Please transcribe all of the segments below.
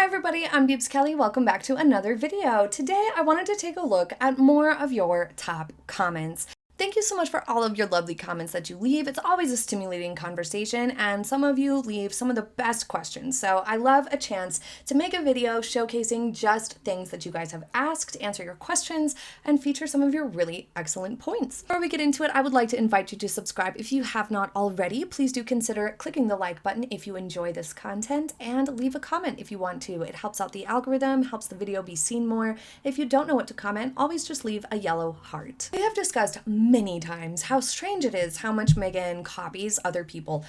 Hi everybody, I'm Beebs Kelley. Welcome back to another video. Today I wanted to take a look at more of your top comments. Thank you so much for all of your lovely comments that you leave. It's always a stimulating conversation, and some of you leave some of the best questions. So I love a chance to make a video showcasing just things that you guys have asked, answer your questions, and feature some of your really excellent points. Before we get into it, I would like to invite you to subscribe if you have not already. Please do consider clicking the like button if you enjoy this content, and leave a comment if you want to. It helps out the algorithm, helps the video be seen more. If you don't know what to comment, always just leave a yellow heart. We have discussed many times how strange it is how much Meghan copies other people.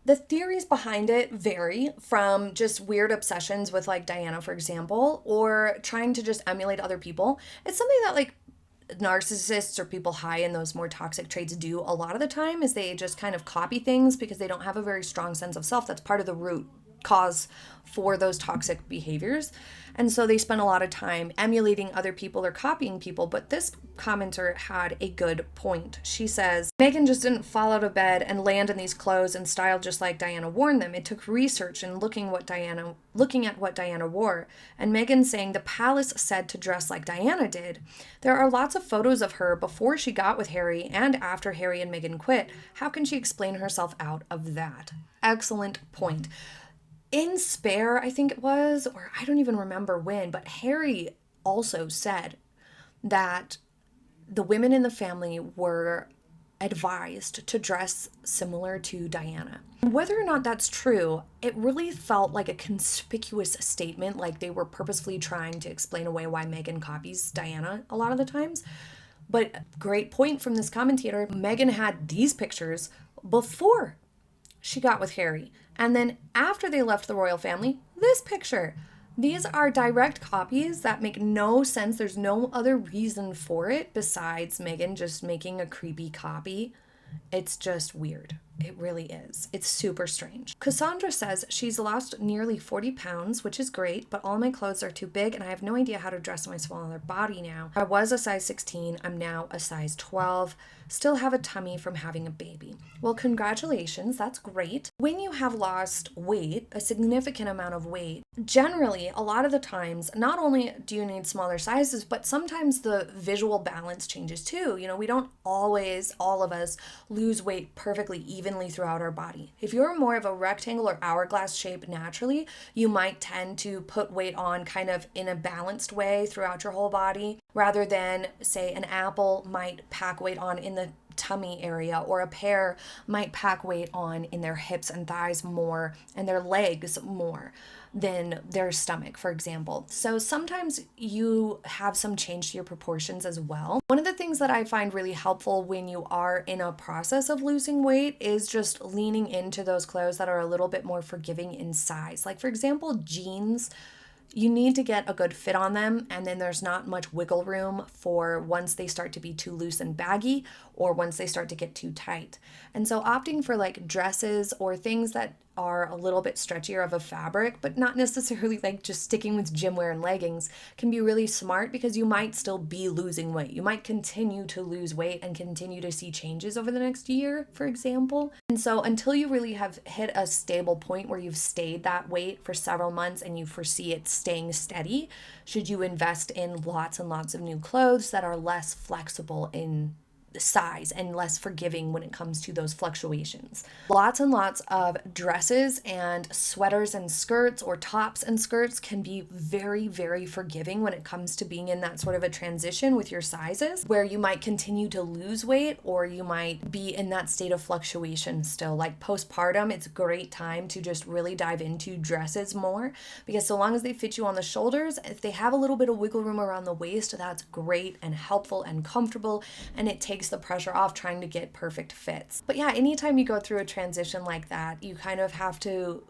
The theories behind it vary from just weird obsessions with like Diana, for example, or trying to just emulate other people. It's something that like narcissists or people high in those more toxic traits do a lot of the time, is they just kind of copy things because they don't have a very strong sense of self. That's part of the root cause for those toxic behaviors. And so they spend a lot of time emulating other people or copying people. But this commenter had a good point. She says, Meghan just didn't fall out of bed and land in these clothes and style just like Diana wore them. It took research and looking at what Diana wore. And Meghan saying the palace said to dress like Diana did. There are lots of photos of her before she got with Harry and after Harry and Meghan quit. How can she explain herself out of that? Excellent point. In Spare, I think it was, or I don't even remember when, but Harry also said that the women in the family were advised to dress similar to Diana. Whether or not that's true, it really felt like a conspicuous statement, like they were purposefully trying to explain away why Meghan copies Diana a lot of the times. But great point from this commentator. Meghan had these pictures before she got with Harry. And then after they left the royal family, this picture. These are direct copies that make no sense. There's no other reason for it besides Meghan just making a creepy copy. It's just weird. It really is. It's super strange. Cassandra says she's lost nearly 40 pounds, which is great, but all my clothes are too big and I have no idea how to dress my smaller body now. I was a size 16. I'm now a size 12. Still have a tummy from having a baby. Well, congratulations. That's great. When you have lost weight, a significant amount of weight, generally, a lot of the times, not only do you need smaller sizes, but sometimes the visual balance changes too. You know, we don't always, all of us, lose weight perfectly evenly throughout our body. If you're more of a rectangle or hourglass shape naturally, you might tend to put weight on kind of in a balanced way throughout your whole body, rather than, say, an apple might pack weight on in the tummy area, or a pear might pack weight on in their hips and thighs more and their legs more than their stomach, for example. So sometimes you have some change to your proportions as well. One of the things that I find really helpful when you are in a process of losing weight is just leaning into those clothes that are a little bit more forgiving in size. Like, for example, jeans. You need to get a good fit on them, and then there's not much wiggle room for once they start to be too loose and baggy, or once they start to get too tight. And so opting for like dresses or things that are a little bit stretchier of a fabric, but not necessarily like just sticking with gym wear and leggings, can be really smart, because you might still be losing weight. You might continue to lose weight and continue to see changes over the next year, for example. And so until you really have hit a stable point where you've stayed that weight for several months and you foresee it staying steady, should you invest in lots and lots of new clothes that are less flexible in size and less forgiving when it comes to those fluctuations. Lots and lots of dresses and sweaters and skirts, or tops and skirts, can be very, very forgiving when it comes to being in that sort of a transition with your sizes, where you might continue to lose weight, or you might be in that state of fluctuation still. Like postpartum, it's a great time to just really dive into dresses more, because so long as they fit you on the shoulders, if they have a little bit of wiggle room around the waist, that's great and helpful and comfortable, and it takes the pressure off trying to get perfect fits. But yeah, anytime you go through a transition like that, you kind of have to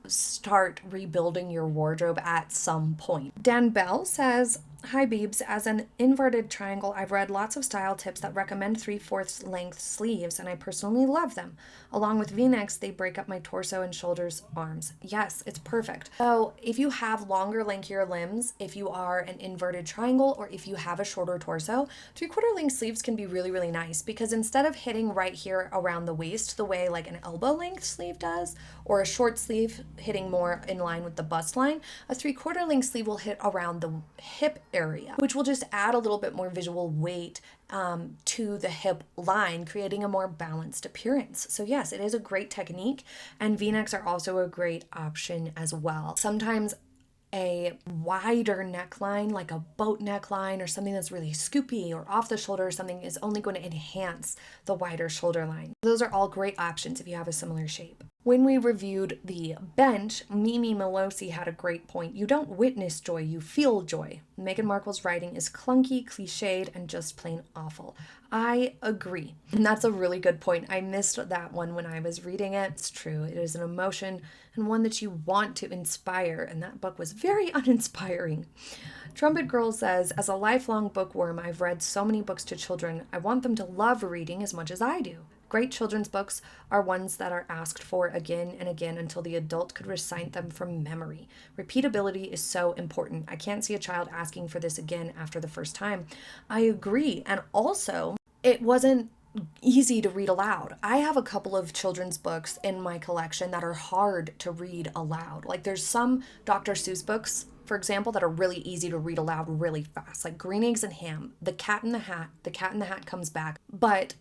start rebuilding your wardrobe at some point. Dan Bell says, Hi Beebs, as an inverted triangle, I've read lots of style tips that recommend 3/4 length sleeves, and I personally love them. Along with v-necks, they break up my torso and shoulders, arms. Yes, it's perfect. So if you have longer, lankier limbs, if you are an inverted triangle, or if you have a shorter torso, 3/4 length sleeves can be really, really nice because instead of hitting right here around the waist the way like an elbow length sleeve does, or a short sleeve hitting more in line with the bust line, a 3/4 length sleeve will hit around the hip area, which will just add a little bit more visual weight to the hip line, creating a more balanced appearance. So yes, it is a great technique, and v-necks are also a great option as well. Sometimes a wider neckline, like a boat neckline or something that's really scoopy or off the shoulder or something, is only going to enhance the wider shoulder line. Those are all great options if you have a similar shape. When we reviewed the bench, Mimi Melosi had a great point. You don't witness joy, you feel joy. Meghan Markle's writing is clunky, cliched, and just plain awful. I agree. And that's a really good point. I missed that one when I was reading it. It's true. It is an emotion and one that you want to inspire, and that book was very uninspiring. Trumpet Girl says, as a lifelong bookworm, I've read so many books to children. I want them to love reading as much as I do. Great children's books are ones that are asked for again and again until the adult could recite them from memory. Repeatability is so important. I can't see a child asking for this again after the first time. I agree. And also, it wasn't easy to read aloud. I have a couple of children's books in my collection that are hard to read aloud. Like there's some Dr. Seuss books, for example, that are really easy to read aloud really fast, like Green Eggs and Ham, The Cat in the Hat Comes Back. But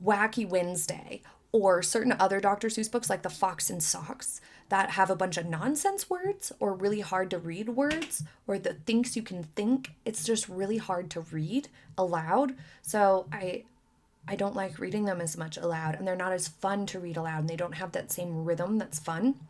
Wacky Wednesday, or certain other Dr. Seuss books like The Fox and Socks that have a bunch of nonsense words or really hard to read words, or the Thinks You Can Think, it's just really hard to read aloud. So I don't like reading them as much aloud, and they're not as fun to read aloud, and they don't have that same rhythm that's fun.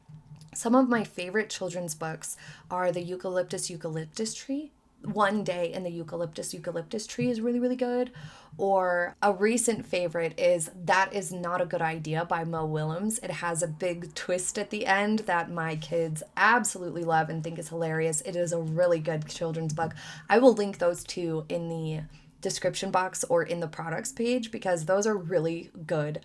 Some of my favorite children's books are The Eucalyptus Tree. One Day in the Eucalyptus Tree is really, really good. Or a recent favorite is That Is Not a Good Idea by Mo Willems. It has a big twist at the end that my kids absolutely love and think is hilarious. It is a really good children's book. I will link those two in the description box or in the products page because those are really good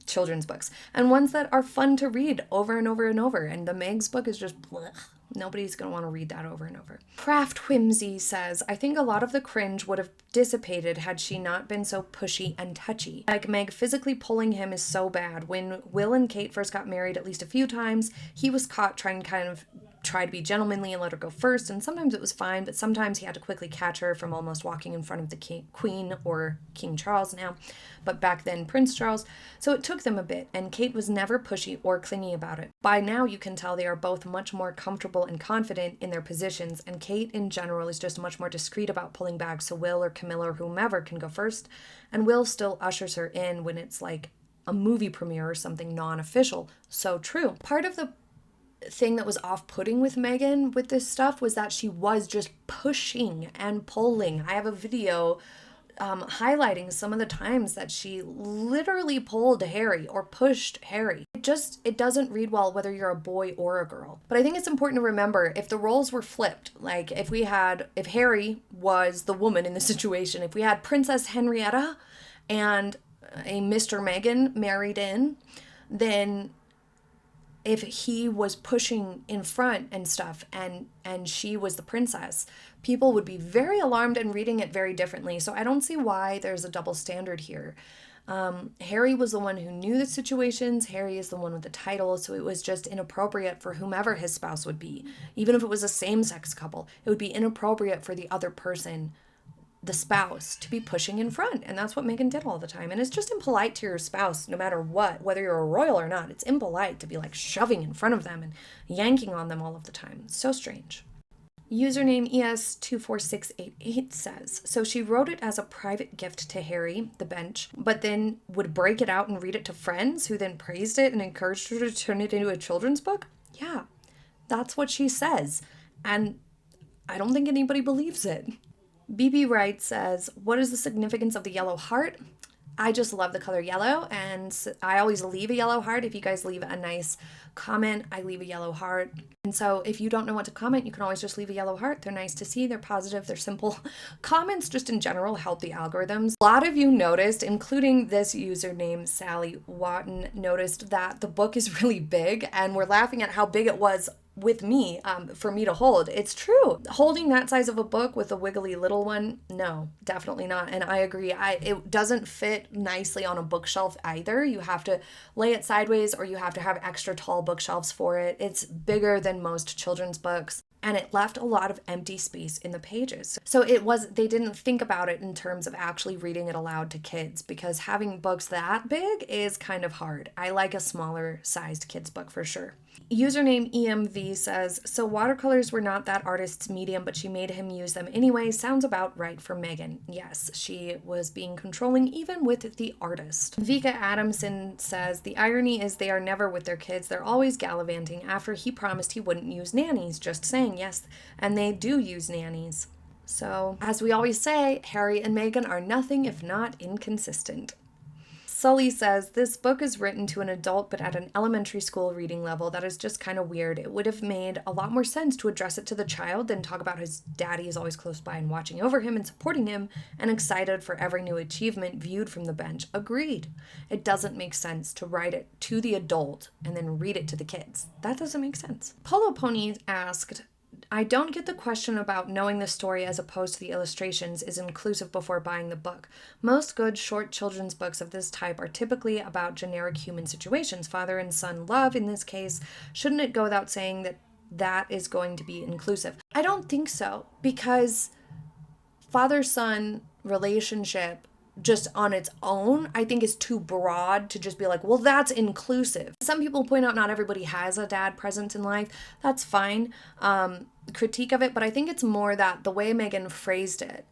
children's books and ones that are fun to read over and over and over. And the Meg's book is just blech. Nobody's going to want to read that over and over. Craft Whimsy says, I think a lot of the cringe would have dissipated had she not been so pushy and touchy. Like Meg physically pulling him is so bad. When Will and Kate first got married at least a few times, he was caught trying to try to be gentlemanly and let her go first, and sometimes it was fine, but sometimes he had to quickly catch her from almost walking in front of the Queen, or King Charles now, but back then Prince Charles. So it took them a bit, and Kate was never pushy or clingy about it. By now you can tell they are both much more comfortable and confident in their positions, and Kate in general is just much more discreet about pulling back, so Will or Camilla or whomever can go first, and Will still ushers her in when it's like a movie premiere or something non-official. So true. Part of the thing that was off-putting with Meghan with this stuff was that she was just pushing and pulling. I have a video highlighting some of the times that she literally pulled Harry or pushed Harry. It doesn't read well whether you're a boy or a girl. But I think it's important to remember, if the roles were flipped, like if Harry was the woman in the situation, if we had Princess Henrietta and a Mr. Meghan married in, then if he was pushing in front and stuff and she was the princess, people would be very alarmed and reading it very differently. So I don't see why there's a double standard here. Harry was the one who knew the situations. Harry is the one with the title, so it was just inappropriate for whomever his spouse would be. Even if it was a same-sex couple, it would be inappropriate for the other person, the spouse, to be pushing in front. And that's what Meghan did all the time. And it's just impolite to your spouse, no matter what, whether you're a royal or not. It's impolite to be like shoving in front of them and yanking on them all of the time. It's so strange. Username ES24688 says, so she wrote it as a private gift to Harry, the bench, but then would break it out and read it to friends who then praised it and encouraged her to turn it into a children's book? Yeah, that's what she says. And I don't think anybody believes it. BB Wright says, what is the significance of the yellow heart? I just love the color yellow, and I always leave a yellow heart. If you guys leave a nice comment, I leave a yellow heart. And so if you don't know what to comment, you can always just leave a yellow heart. They're nice to see. They're positive. They're simple. Comments just in general help the algorithms. A lot of you noticed, including this username, Sally Watton, noticed that the book is really big, and we're laughing at how big it was with me, for me to hold. It's true. Holding that size of a book with a wiggly little one, no, definitely not. And I agree. It doesn't fit nicely on a bookshelf either. You have to lay it sideways, or you have to have extra tall bookshelves for it. It's bigger than most children's books, and it left a lot of empty space in the pages. So they didn't think about it in terms of actually reading it aloud to kids, because having books that big is kind of hard. I like a smaller sized kids book for sure. Username EMV says, so watercolors were not that artist's medium, but she made him use them anyway. Sounds about right for Meghan. Yes, she was being controlling even with the artist. Vika Adamson says, the irony is they are never with their kids. They're always gallivanting after he promised he wouldn't use nannies. Just saying, yes, and they do use nannies. So, as we always say, Harry and Meghan are nothing if not inconsistent. Sully says, this book is written to an adult but at an elementary school reading level. That is just kind of weird. It would have made a lot more sense to address it to the child than talk about his daddy is always close by and watching over him and supporting him and excited for every new achievement viewed from the bench. Agreed. It doesn't make sense to write it to the adult and then read it to the kids. That doesn't make sense. Polo Pony asked, I don't get the question about knowing the story as opposed to the illustrations is inclusive before buying the book. Most good short children's books of this type are typically about generic human situations, father and son love in this case. Shouldn't it go without saying that that is going to be inclusive? I don't think so, because father-son relationship just on its own, I think is too broad to just be like, well, that's inclusive. Some people point out not everybody has a dad present in life. That's fine. Critique of it, but I think it's more that the way Meghan phrased it,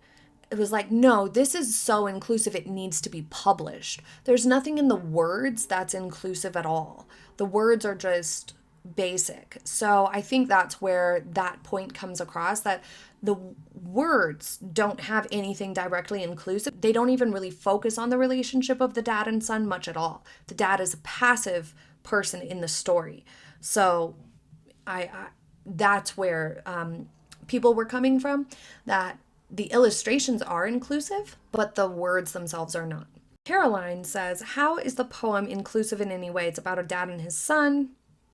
it was like, no, this is so inclusive, it needs to be published. There's nothing in the words that's inclusive at all. The words are just basic. So I think that's where that point comes across, that the words don't have anything directly inclusive. They don't even really focus on the relationship of the dad and son much at all. The dad is a passive person in the story. So I that's where people were coming from, that the illustrations are inclusive, but the words themselves are not. Caroline says, how is the poem inclusive in any way? It's about a dad and his son.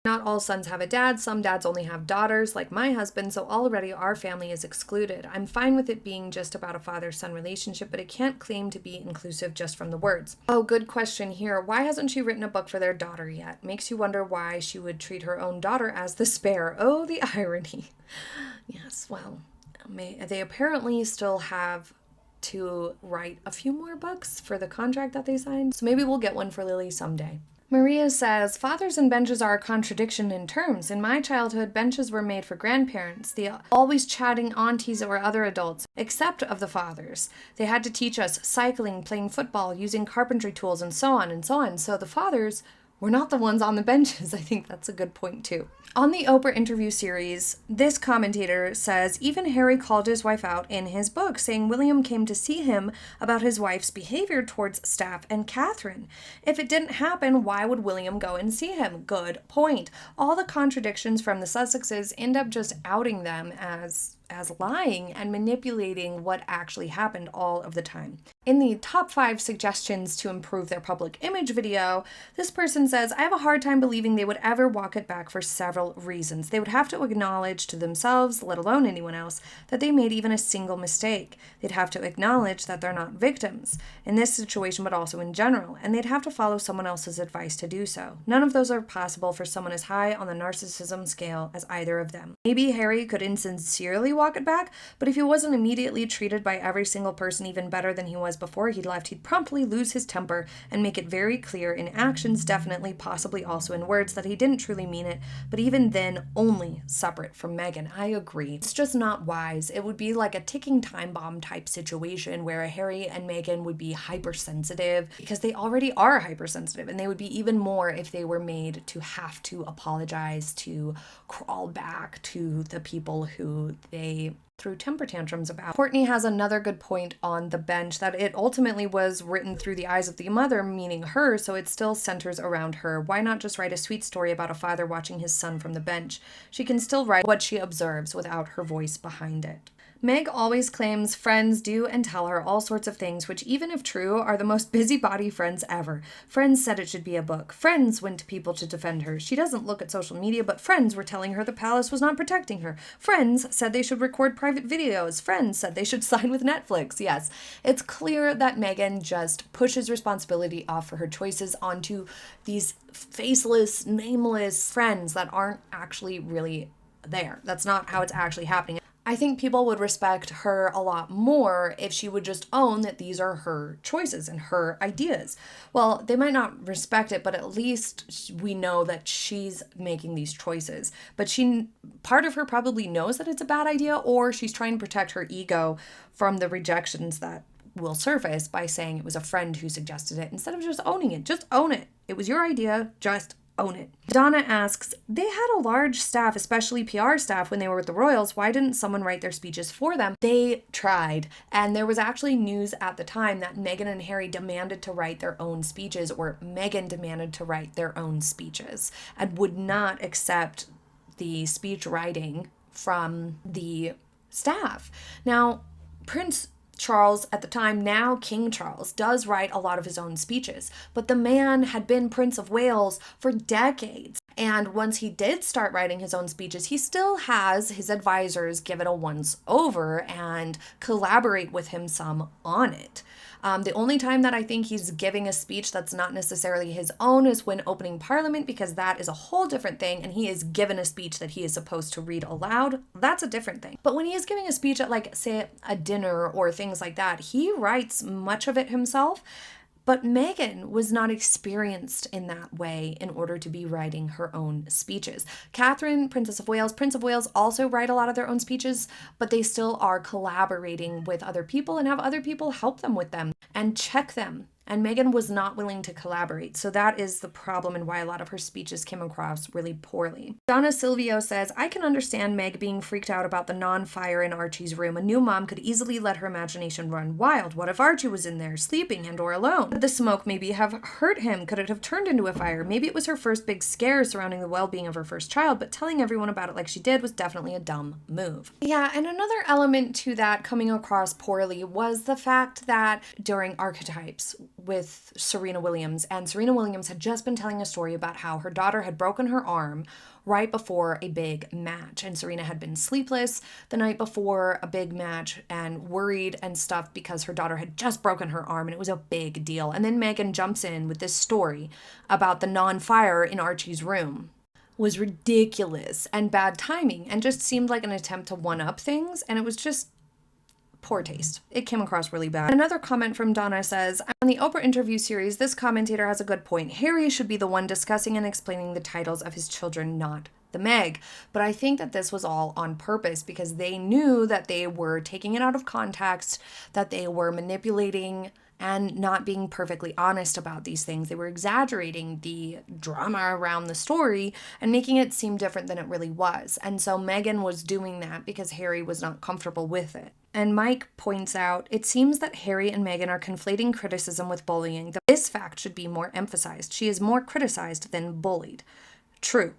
Not all sons have a dad. Some dads only have daughters, like my husband, so already our family is excluded. I'm fine with it being just about a father-son relationship, but it can't claim to be inclusive just from the words. Oh, good question here. Why hasn't she written a book for their daughter yet? Makes you wonder why she would treat her own daughter as the spare. Oh, the irony. Yes, well, they apparently still have to write a few more books for the contract that they signed, so maybe we'll get one for Lily someday. Maria says, fathers and benches are a contradiction in terms. In my childhood, benches were made for grandparents, the always chatting aunties or other adults, except of the fathers. They had to teach us cycling, playing football, using carpentry tools, and so on and so on. So the fathers were not the ones on the benches. I think that's a good point too. On the Oprah Interview Series, this commentator says, even Harry called his wife out in his book, saying William came to see him about his wife's behavior towards staff and Catherine. If it didn't happen, why would William go and see him? Good point. All the contradictions from the Sussexes end up just outing them as lying and manipulating what actually happened all of the time. In the top 5 suggestions to improve their public image video, this person says, I have a hard time believing they would ever walk it back for several reasons. They would have to acknowledge to themselves, let alone anyone else, that they made even a single mistake. They'd have to acknowledge that they're not victims in this situation, but also in general, and they'd have to follow someone else's advice to do so. None of those are possible for someone as high on the narcissism scale as either of them. Maybe Harry could insincerely walk it back, but if he wasn't immediately treated by every single person even better than he was before he left, he'd promptly lose his temper and make it very clear in actions, definitely, possibly also in words, that he didn't truly mean it, but even then only separate from Meghan. I agree. It's just not wise. It would be like a ticking time bomb type situation where Harry and Meghan would be hypersensitive, because they already are hypersensitive, and they would be even more if they were made to have to apologize, to crawl back to the people who they threw temper tantrums about. Courtney has another good point on the bench, that it ultimately was written through the eyes of the mother, meaning her, so it still centers around her. Why not just write a sweet story about a father watching his son from the bench? She can still write what she observes without her voice behind it. Meg always claims friends do and tell her all sorts of things, which, even if true, are the most busybody friends ever. Friends said it should be a book. Friends went to people to defend her. She doesn't look at social media, but friends were telling her the palace was not protecting her. Friends said they should record private videos. Friends said they should sign with Netflix. Yes, it's clear that Meghan just pushes responsibility off for her choices onto these faceless, nameless friends that aren't actually really there. That's not how it's actually happening. I think people would respect her a lot more if she would just own that these are her choices and her ideas. Well, they might not respect it, but at least we know that she's making these choices. But part of her probably knows that it's a bad idea, or she's trying to protect her ego from the rejections that will surface by saying it was a friend who suggested it, instead of just owning it. Just own it. It was your idea. Just own it. Donna asks, they had a large staff, especially PR staff, when they were with the royals. Why didn't someone write their speeches for them? They tried. And there was actually news at the time that Meghan and Harry demanded to write their own speeches, or Meghan demanded to write their own speeches, and would not accept the speech writing from the staff. Now, Prince Charles at the time, now King Charles, does write a lot of his own speeches, but the man had been Prince of Wales for decades. And once he did start writing his own speeches, he still has his advisors give it a once over and collaborate with him some on it. The only time that I think he's giving a speech that's not necessarily his own is when opening Parliament, because that is a whole different thing, and he is given a speech that he is supposed to read aloud. That's a different thing. But when he is giving a speech at, like, say, a dinner or things like that, he writes much of it himself. But Meghan was not experienced in that way in order to be writing her own speeches. Catherine, Princess of Wales, Prince of Wales also write a lot of their own speeches, but they still are collaborating with other people and have other people help them with them and check them. And Meghan was not willing to collaborate. So that is the problem, and why a lot of her speeches came across really poorly. Donna Silvio says, I can understand Meg being freaked out about the non-fire in Archie's room. A new mom could easily let her imagination run wild. What if Archie was in there, sleeping and or alone? Could the smoke maybe have hurt him? Could it have turned into a fire? Maybe it was her first big scare surrounding the well-being of her first child, but telling everyone about it like she did was definitely a dumb move. Yeah, and another element to that coming across poorly was the fact that during Archetypes with Serena Williams, and Serena Williams had just been telling a story about how her daughter had broken her arm right before a big match, and Serena had been sleepless the night before a big match and worried and stuff because her daughter had just broken her arm and it was a big deal. And then Meghan jumps in with this story about the non-fire in Archie's room. Was ridiculous and bad timing and just seemed like an attempt to one-up things, and it was just poor taste. It came across really bad. Another comment from Donna says, on the Oprah Interview Series, this commentator has a good point. Harry should be the one discussing and explaining the titles of his children, not the Meg. But I think that this was all on purpose because they knew that they were taking it out of context, that they were manipulating and not being perfectly honest about these things. They were exaggerating the drama around the story and making it seem different than it really was. And so Meghan was doing that because Harry was not comfortable with it. And Mike points out, it seems that Harry and Meghan are conflating criticism with bullying. This fact should be more emphasized. She is more criticized than bullied. True.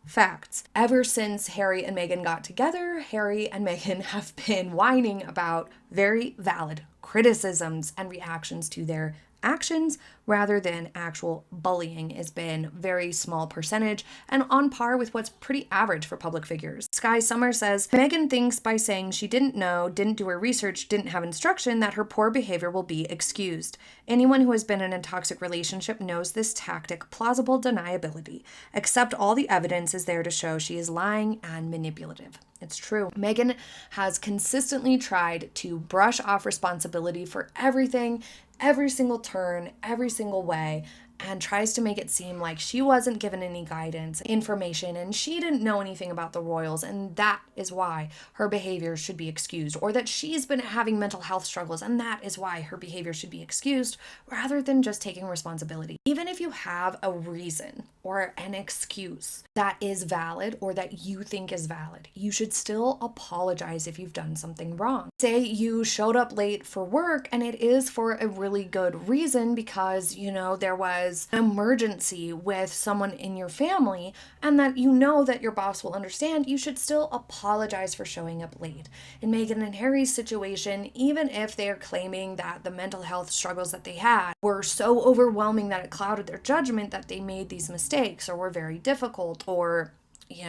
Facts. Ever since Harry and Meghan got together, Harry and Meghan have been whining about very valid criticisms and reactions to their actions rather than actual bullying. Has been very small percentage and on par with what's pretty average for public figures. Sky Summer says, Meghan thinks by saying she didn't know, didn't do her research, didn't have instruction that her poor behavior will be excused. Anyone who has been in a toxic relationship knows this tactic, plausible deniability. Accept all the evidence is there to show she is lying and manipulative. It's true. Meghan has consistently tried to brush off responsibility for everything, every single turn, every single way, and tries to make it seem like she wasn't given any guidance, information, and she didn't know anything about the royals, and that is why her behavior should be excused, or that she's been having mental health struggles, and that is why her behavior should be excused, rather than just taking responsibility. Even if you have a reason or an excuse that is valid or that you think is valid. You should still apologize if you've done something wrong. Say you showed up late for work and it is for a really good reason because, there was an emergency with someone in your family and that that your boss will understand. You should still apologize for showing up late. In Meghan and Harry's situation, even if they're claiming that the mental health struggles that they had were so overwhelming that it clouded their judgment that they made these mistakes or were very difficult, or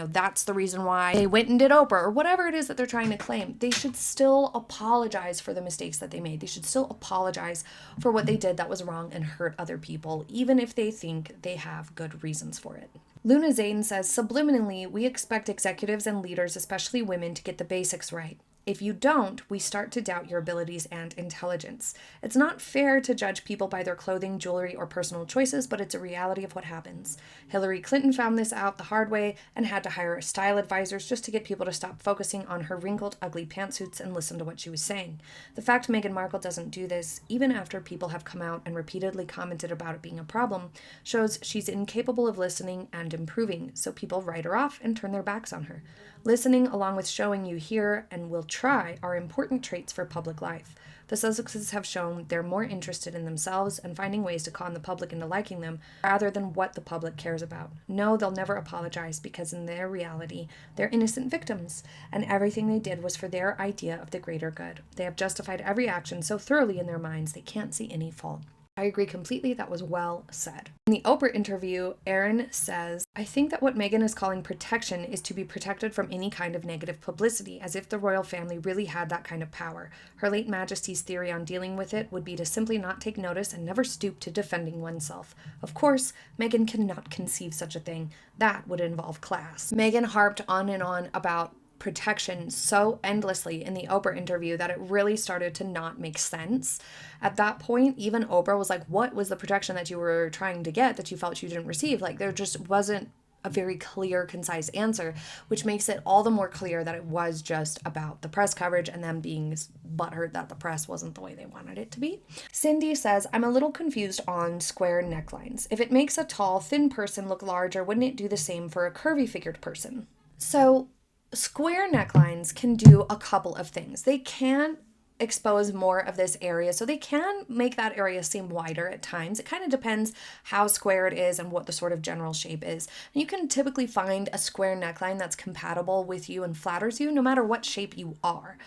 that's the reason why they went and did Oprah, or whatever it is that they're trying to claim, they should still apologize for the mistakes that they made. They should still apologize for what they did that was wrong and hurt other people, even if they think they have good reasons for it. Luna Zane says, subliminally, we expect executives and leaders, especially women, to get the basics right. If you don't, we start to doubt your abilities and intelligence. It's not fair to judge people by their clothing, jewelry, or personal choices, but it's a reality of what happens. Hillary Clinton found this out the hard way and had to hire style advisors just to get people to stop focusing on her wrinkled, ugly pantsuits and listen to what she was saying. The fact Meghan Markle doesn't do this, even after people have come out and repeatedly commented about it being a problem, shows she's incapable of listening and improving, so people write her off and turn their backs on her. Listening, along with showing you hear and will try, are important traits for public life. The Sussexes have shown they're more interested in themselves and finding ways to con the public into liking them rather than what the public cares about. No, they'll never apologize because in their reality, they're innocent victims, and everything they did was for their idea of the greater good. They have justified every action so thoroughly in their minds they can't see any fault. I agree completely. That was well said. In the Oprah interview, Erin says, I think that what Meghan is calling protection is to be protected from any kind of negative publicity, as if the royal family really had that kind of power. Her late majesty's theory on dealing with it would be to simply not take notice and never stoop to defending oneself. Of course, Meghan cannot conceive such a thing. That would involve class. Meghan harped on and on about protection so endlessly in the Oprah interview that it really started to not make sense. At that point, even Oprah was like, what was the protection that you were trying to get that you felt you didn't receive? Like, there just wasn't a very clear, concise answer, which makes it all the more clear that it was just about the press coverage and them being butthurt that the press wasn't the way they wanted it to be. Cindy says, I'm a little confused on square necklines. If it makes a tall, thin person look larger, wouldn't it do the same for a curvy-figured person? So square necklines can do a couple of things. They can expose more of this area, so they can make that area seem wider at times. It kind of depends how square it is and what the sort of general shape is. And you can typically find a square neckline that's compatible with you and flatters you no matter what shape you are.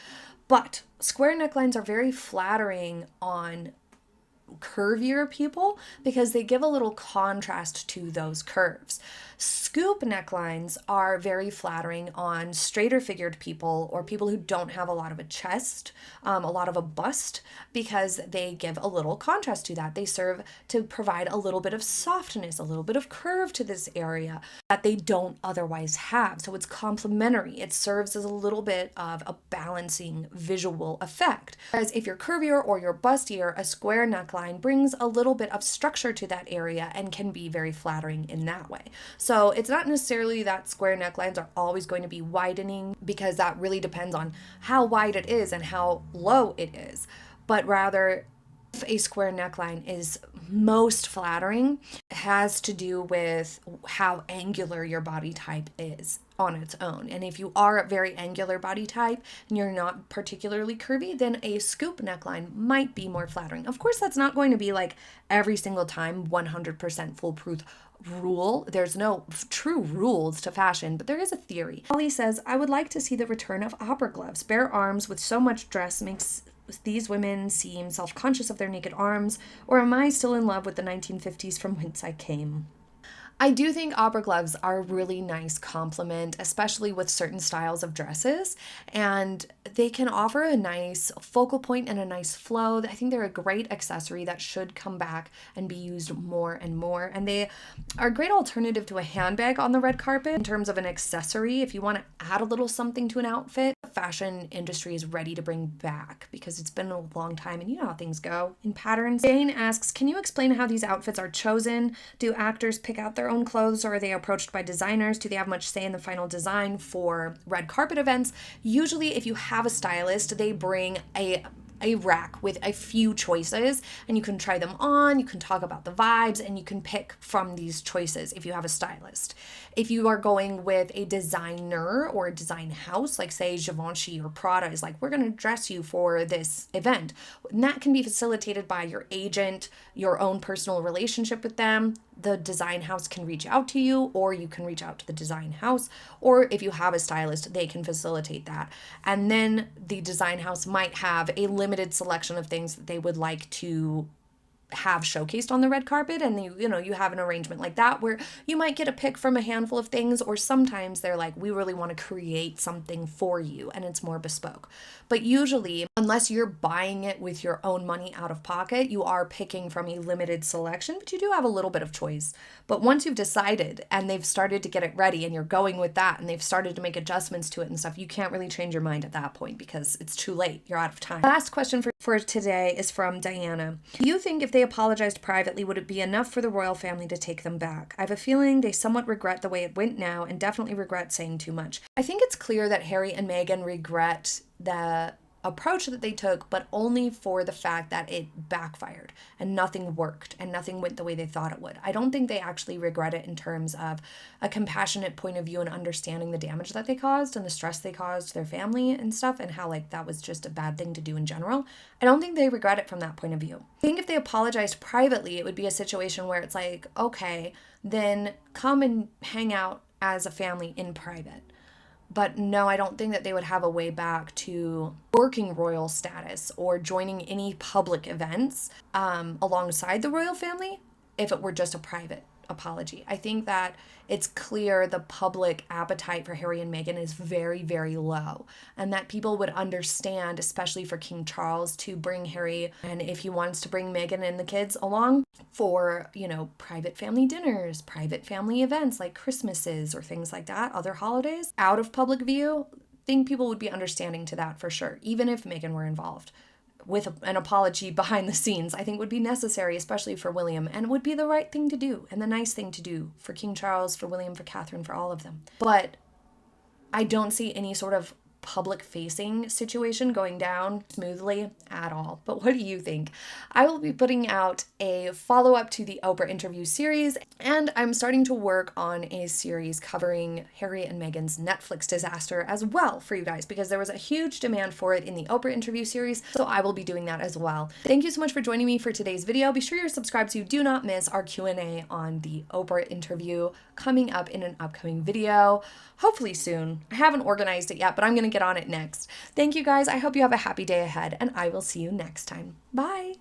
But square necklines are very flattering on curvier people because they give a little contrast to those curves. Scoop necklines are very flattering on straighter figured people or people who don't have a lot of a chest, a lot of a bust, because they give a little contrast to that. They serve to provide a little bit of softness, a little bit of curve to this area that they don't otherwise have. So it's complementary. It serves as a little bit of a balancing visual effect. Whereas if you're curvier or you're bustier, a square neckline brings a little bit of structure to that area and can be very flattering in that way. So it's not necessarily that square necklines are always going to be widening, because that really depends on how wide it is and how low it is, but rather if a square neckline is most flattering, it has to do with how angular your body type is on its own. And if you are a very angular body type and you're not particularly curvy, then a scoop neckline might be more flattering. Of course, that's not going to be like every single time 100% foolproof rule. There's no true rules to fashion, but there is a theory. Kelley says, I would like to see the return of opera gloves. Bare arms with so much dress makes these women seem self-conscious of their naked arms, or am I still in love with the 1950s from whence I came? I do think opera gloves are a really nice complement, especially with certain styles of dresses, and they can offer a nice focal point and a nice flow. I think they're a great accessory that should come back and be used more and more, and they are a great alternative to a handbag on the red carpet in terms of an accessory. If you want to add a little something to an outfit, the fashion industry is ready to bring back because it's been a long time and you know how things go in patterns. Jane asks, can you explain how these outfits are chosen? Do actors pick out their own clothes, or are they approached by designers? Do they have much say in the final design for red carpet events? Usually, if you have a stylist, they bring a a rack with a few choices, and you can try them on, you can talk about the vibes, and you can pick from these choices if you have a stylist. If you are going with a designer or a design house, like say Givenchy or Prada is like, we're going to dress you for this event, and that can be facilitated by your agent, your own personal relationship with them. The design house can reach out to you, or you can reach out to the design house, or if you have a stylist, they can facilitate that. And then the design house might have a limited selection of things that they would like to have showcased on the red carpet, and you have an arrangement like that where you might get a pick from a handful of things, or sometimes they're like, we really want to create something for you and it's more bespoke. But usually, unless you're buying it with your own money out of pocket, you are picking from a limited selection, but you do have a little bit of choice. But once you've decided and they've started to get it ready and you're going with that and they've started to make adjustments to it and stuff, you can't really change your mind at that point because it's too late. You're out of time. Last question for today is from Diana. Do you think if they apologized privately, would it be enough for the royal family to take them back? I have a feeling they somewhat regret the way it went now and definitely regret saying too much. I think it's clear that Harry and Meghan regret the approach that they took, but only for the fact that it backfired and nothing worked and nothing went the way they thought it would. I don't think they actually regret it in terms of a compassionate point of view and understanding the damage that they caused and the stress they caused their family and stuff, and how like that was just a bad thing to do in general. I don't think they regret it from that point of view. I think if they apologized privately, it would be a situation where it's like, okay, then come and hang out as a family in private. But no, I don't think that they would have a way back to working royal status or joining any public events alongside the royal family if it were just a private apology. I think that it's clear the public appetite for Harry and Meghan is very, very low, and that people would understand, especially for King Charles, to bring Harry, and if he wants to bring Meghan and the kids along for, private family dinners, private family events like Christmases or things like that, other holidays, out of public view, I think people would be understanding to that for sure, even if Meghan were involved. With an apology behind the scenes, I think would be necessary, especially for William, and would be the right thing to do and the nice thing to do for King Charles, for William, for Catherine, for all of them. But I don't see any sort of public-facing situation going down smoothly at all. But what do you think? I will be putting out a follow-up to the Oprah Interview Series, and I'm starting to work on a series covering Harry and Meghan's Netflix disaster as well for you guys, because there was a huge demand for it in the Oprah Interview Series, so I will be doing that as well. Thank you so much for joining me for today's video. Be sure you're subscribed so you do not miss our Q&A on the Oprah interview coming up in an upcoming video, hopefully soon. I haven't organized it yet, but I'm going to get on it next. Thank you guys. I hope you have a happy day ahead, and I will see you next time. Bye.